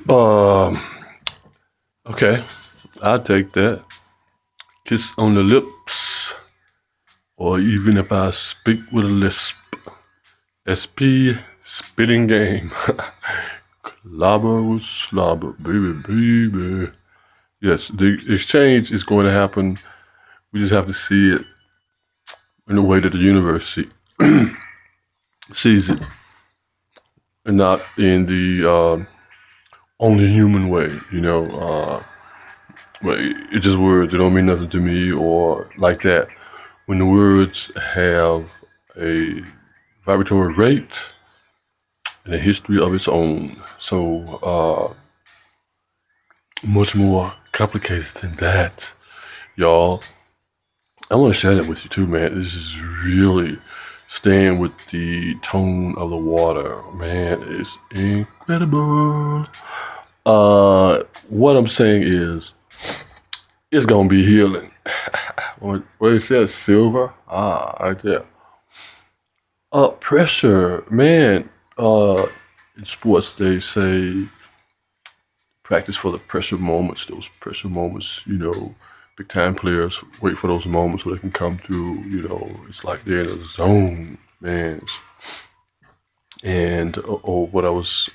Um, okay, I'll take that. Kiss on the lips, or even if I speak with a lisp. SP spitting game. Clobber with slobber, baby, baby. Yes, the exchange is going to happen. We just have to see it in the way that the universe sees it, and not in the only human way. But it's just words. It don't mean nothing to me or like that. When the words have a vibratory rate and a history of its own, so much more complicated than that, y'all. I want to share that with you too, man. This is really staying with the tone of the water, man. It's incredible. What I'm saying is, it's gonna be healing. What it says, silver. Right there. Pressure, man. In sports, they say practice for the pressure moments. Those pressure moments, big time players wait for those moments where they can come through. It's like they're in a zone, man. And what I was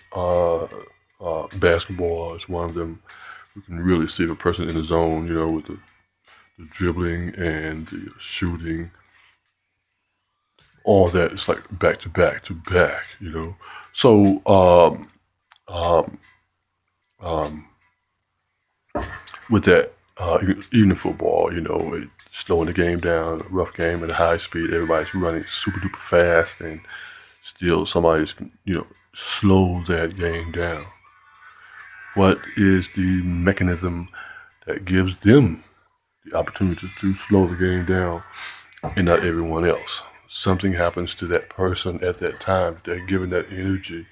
basketball is one of them. You can really see the person in the zone, with the dribbling and the shooting, all that. It's like back to back to back. So um, um, with that, even in football, slowing the game down, a rough game at a high speed, everybody's running super duper fast, and still somebody's, slow that game down. What is the mechanism that gives them the opportunity to slow the game down and not everyone else? Something happens to that person at that time. They're given that energy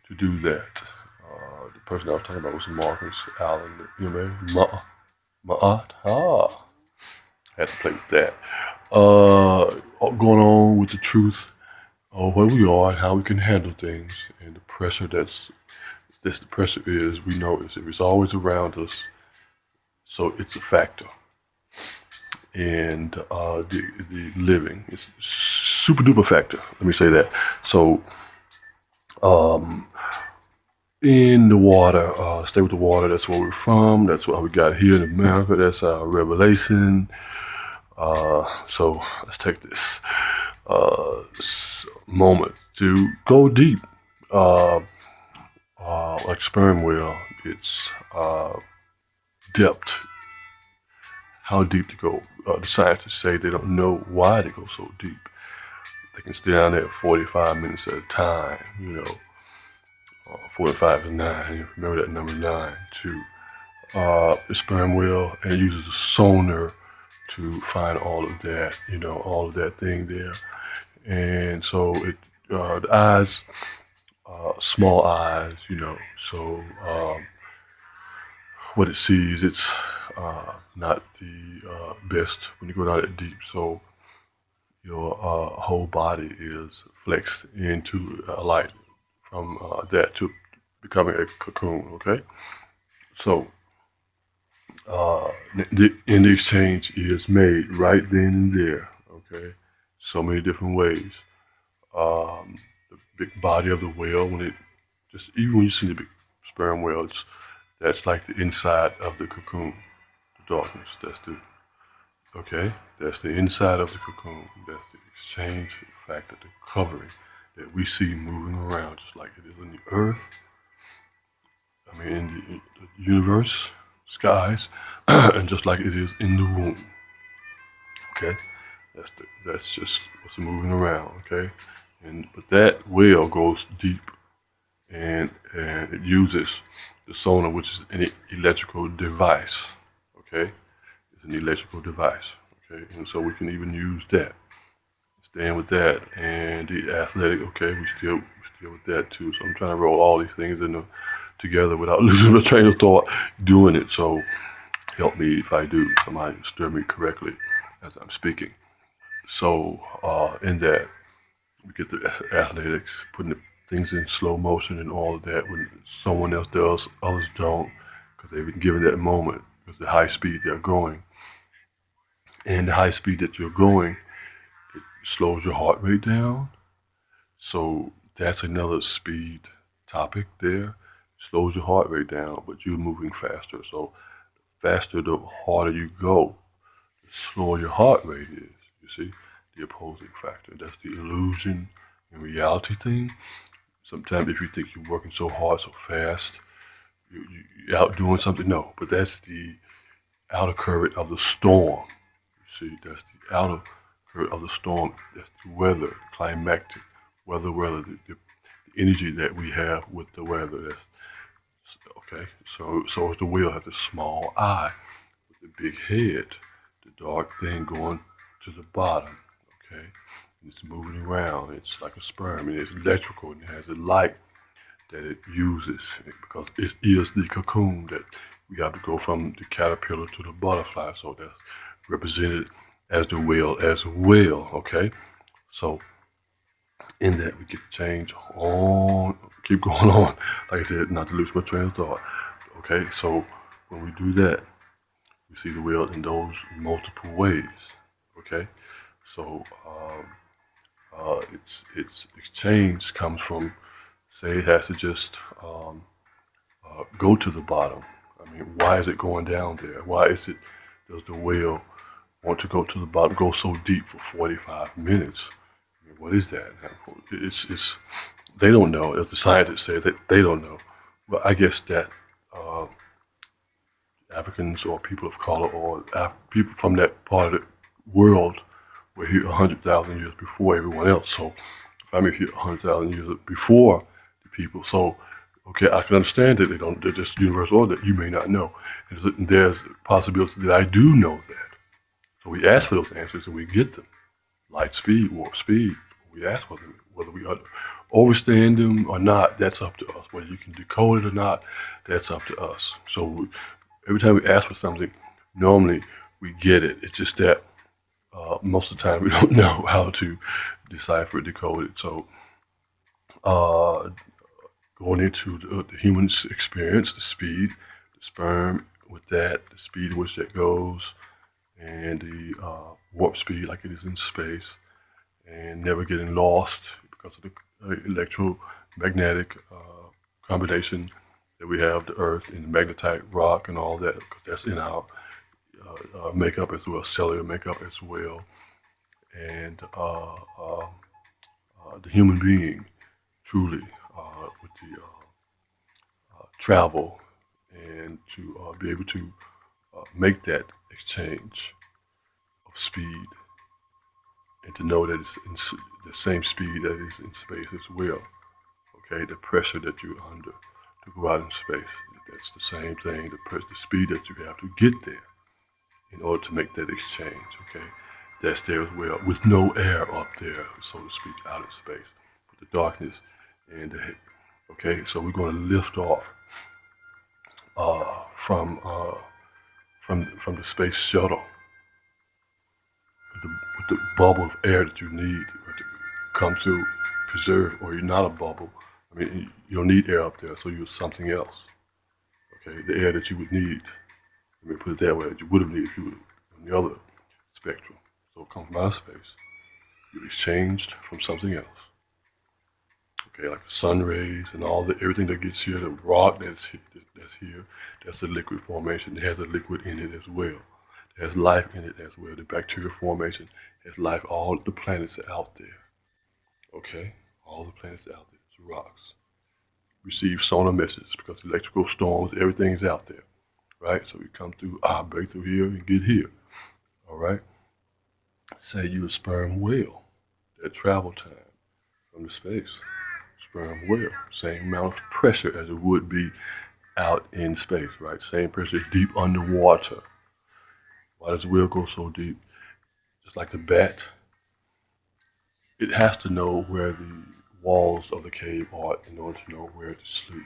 to do that. The person I was talking about was Marcus Allen. Ma'at. Had to play with that. Going on with the truth of where we are and how we can handle things, and the pressure that's the pressure is. We know it's always around us, so it's a factor. And the living is super duper factor. Let me say that. So um, in the water, stay with the water. That's where we're from. That's what we got here in America. That's our revelation. So let's take this moment to go deep. Uh, like sperm whale, it's depth. How deep to go? The scientists say they don't know why they go so deep. They can stay down there 45 minutes at a time. 45 is 9. Remember that number 9 too. The sperm whale, and it uses a sonar to find all of that. All of that thing there. And so the eyes, small eyes. So what it sees, it's not the best when you go down that deep. So your whole body is flexed into light from that to becoming a cocoon. Okay, so in the exchange is made right then and there. Okay, so many different ways. The big body of the whale, when it just even when you see the big sperm whale, that's like the inside of the cocoon, the darkness. That's the inside of the cocoon. That's the exchange factor, the covering that we see moving around, just like it is in the earth. I mean, in the universe, skies, and just like it is in the womb. Okay, that's just what's moving around. Okay, but that whale goes deep, and it uses the sonar, which is an electrical device. Okay, it's an electrical device. Okay, and so we can even use that. Staying with that, and the athletic. Okay, we still with that too. So I'm trying to roll all these things together without losing the train of thought doing it. So help me if I do. Somebody steer me correctly as I'm speaking. So in that, we get the athletics, putting things in slow motion and all of that when someone else does, others don't, because they've been given that moment with the high speed they're going. And the high speed that you're going, it slows your heart rate down. So that's another speed topic there. Slows your heart rate down, but you're moving faster. So faster, the harder you go, the slower your heart rate is. You see, the opposing factor. That's the illusion and reality thing. Sometimes if you think you're working so hard, so fast, you're out doing something. No, but that's the outer current of the storm. You see, that's the outer current of the storm. That's the weather, the climactic weather, the energy that we have with the weather. That's okay. So the wheel has a small eye with a big head, the dark thing going to the bottom. Okay, and it's moving around. It's like a sperm, and it's electrical, and it has a light that it uses because it is the cocoon that we have to go from the caterpillar to the butterfly. So that's represented as the whale as well. Okay, so in that we get to change on, keep going on. Like I said, not to lose my train of thought. Okay, so when we do that, we see the whale in those multiple ways. Okay, so its exchange comes from, say it has to just go to the bottom. I mean, why is it going down there? Why is it, does the whale want to go to the bottom, go so deep for 45 minutes? I mean, what is that? It's they don't know. As the scientists say, that they don't know. But I guess that uh, Africans or people of color or people from that part of the world were here 100,000 years before everyone else. So if I'm here 100,000 years before the people, so okay, I can understand that they don't. They're just universal order that you may not know. And there's a possibility that I do know that. So we ask for those answers and we get them. Light speed, warp speed. We ask for them. Whether we understand them or not, that's up to us. Whether you can decode it or not, that's up to us. So every time we ask for something, normally we get it. It's just that most of the time we don't know how to decipher, decode it. So uh, going into the human's experience, the speed, the sperm with that, the speed at which that goes, and the warp speed like it is in space, and never getting lost because of the electromagnetic combination that we have, the Earth and the magnetite rock and all that, because that's in our makeup as well, cellular makeup as well, and the human being truly with the travel and to be able to make that exchange of speed and to know that it's the same speed that is in space as well. Okay, the pressure that you're under to go out in space, that's the same thing, the speed that you have to get there in order to make that exchange. Okay, that's there as well with no air up there, so to speak, out in space, with the darkness and the, okay, so we're going to lift off uh, from uh, from the space shuttle with the bubble of air that you need to come to preserve, or you're not a bubble. I mean, you don't need air up there, so you're something else. Okay, the air that you would need. Let me put it that way, that you would have needed if you were on the other spectrum. So it comes from outer space. You're exchanged from something else. Okay, like the sun rays and all the everything that gets here, the rock that's here, that's the liquid formation. It has a liquid in it as well. There's life in it as well. The bacterial formation has life. All the planets are out there. Okay? All the planets are out there. It's rocks. Receive sonar messages because electrical storms, everything is out there. Right? So we come through, break through here and get here. All right? Say you're a sperm whale. That travel time from the space. Sperm whale. Same amount of pressure as it would be out in space, right? Same pressure deep underwater. Why does the whale go so deep? Just like the bat, it has to know where the walls of the cave are in order to know where to sleep,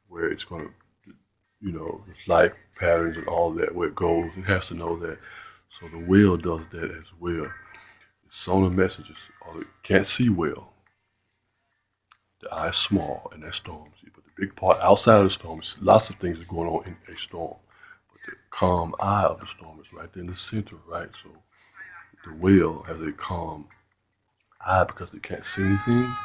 where it's going to, the life patterns and all that, where it goes. It has to know that. So the whale does that as well. The sonar messages, can't see well. The eye is small in that storm. See, but the big part outside of the storm is lots of things are going on in a storm. But the calm eye of the storm is right there in the center, right? So the whale has a calm eye because it can't see anything.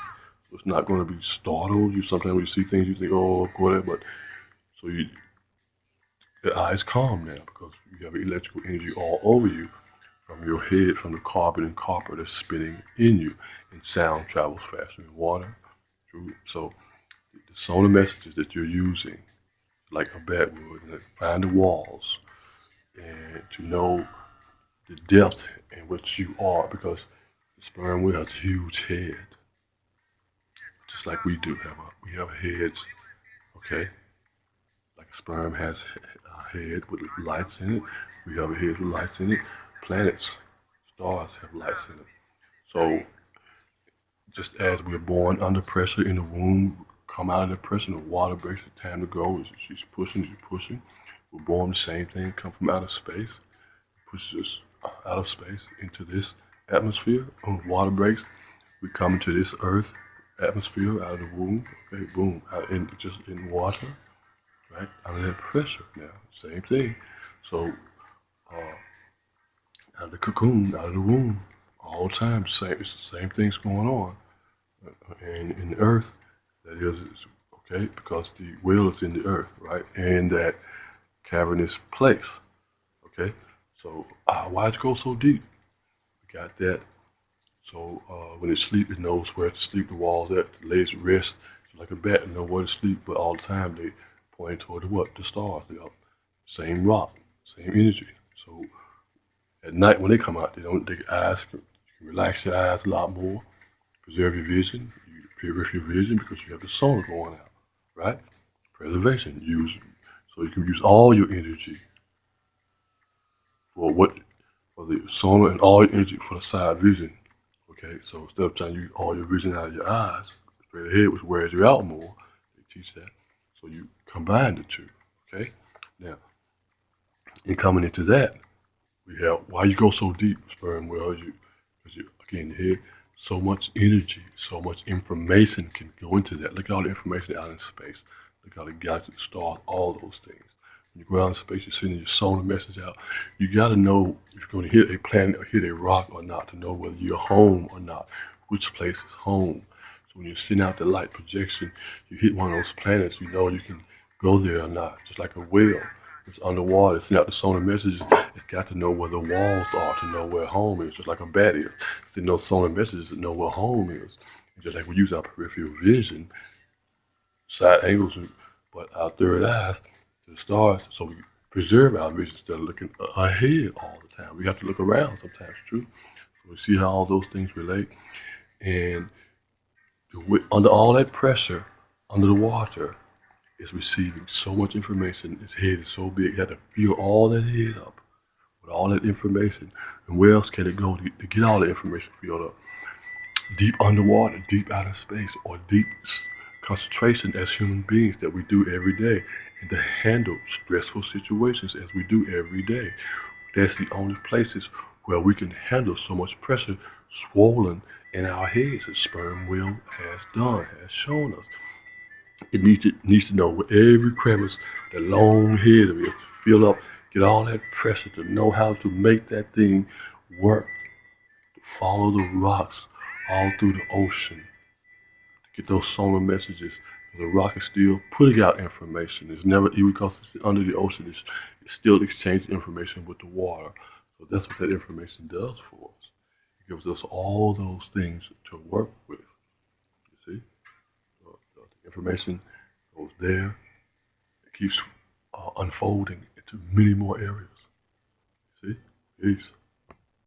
So it's not going to be startled. You sometimes when you see things, you think, oh, whatever. But so the eye is calm now because you have electrical energy all over you from your head, from the carbon and copper that's spinning in you. And sound travels faster than water. So the sonar messages that you're using, like a bat would, and find the walls and to know the depth in which you are because the sperm whale has a huge head, just like we do we have heads, okay? Like a sperm has a head with lights in it. We have a head with lights in it. Planets, stars have lights in it. So just as we're born under pressure in the womb, come out of the pressure, the water breaks, the time to go. She's pushing, she's pushing. We're born the same thing, come from outer space, pushes us out of space into this atmosphere. When the water breaks, we come into this earth atmosphere out of the womb. Okay, boom, out in just in water, right? Under that pressure now, same thing. So out of the cocoon, out of the womb, all the time, it's the same things going on. And in the earth, that is okay because the will is in the earth, right? And that cavernous place, okay. So why it go so deep? We got that. So when it sleep, it knows where to sleep. The walls at, the legs rest. It's like a bat, it know where to sleep. But all the time they point toward the what? The stars. They got same rock, same energy. So at night when they come out, they don't. They eyes you can relax your eyes a lot more, preserve your vision, you peripheral vision because you have the solar going out, right? Preservation. Use so you can use all your energy for what for the solar and all your energy for the side vision. Okay, so instead of trying to use all your vision out of your eyes, straight ahead, which wears you out more, they teach that. So you combine the two. Okay, now in coming into that, we have why you go so deep, sperm whale. Because you again here, so much energy, so much information can go into that. Look at all the information out in space. Look at all the galaxies, stars, all those things. When you go out in space, you're sending your solar message out. You got to know if you're going to hit a planet or hit a rock or not to know whether you're home or not. Which place is home? So when you send out the light projection, you hit one of those planets, you know you can go there or not. Just like a whale, it's underwater, it's sending out the sonar messages. It's got to know where the walls are to know where home is. Just like a bat is, sending those sonar messages to know where home is. And just like we use our peripheral vision, side angles, but our third eyes to the stars, so we preserve our vision instead of looking ahead all the time. We have to look around sometimes, true. So we see how all those things relate. And under all that pressure, under the water, is receiving so much information. Its head is so big, you have to fill all that head up with all that information. And where else can it go to get all the information filled up? Deep underwater, deep outer space, or deep concentration as human beings that we do every day, and to handle stressful situations as we do every day. That's the only places where we can handle so much pressure swollen in our heads as sperm whale has done, has shown us. It needs to know where every crevice, the long head of it, fill up, get all that pressure to know how to make that thing work, to follow the rocks all through the ocean, to get those solar messages. The rock is still putting out information. It's never, even because it's under the ocean, it's still exchanging information with the water. So that's what that information does for us. It gives us all those things to work with. You see? The information goes there. It keeps unfolding into many more areas. See? Peace.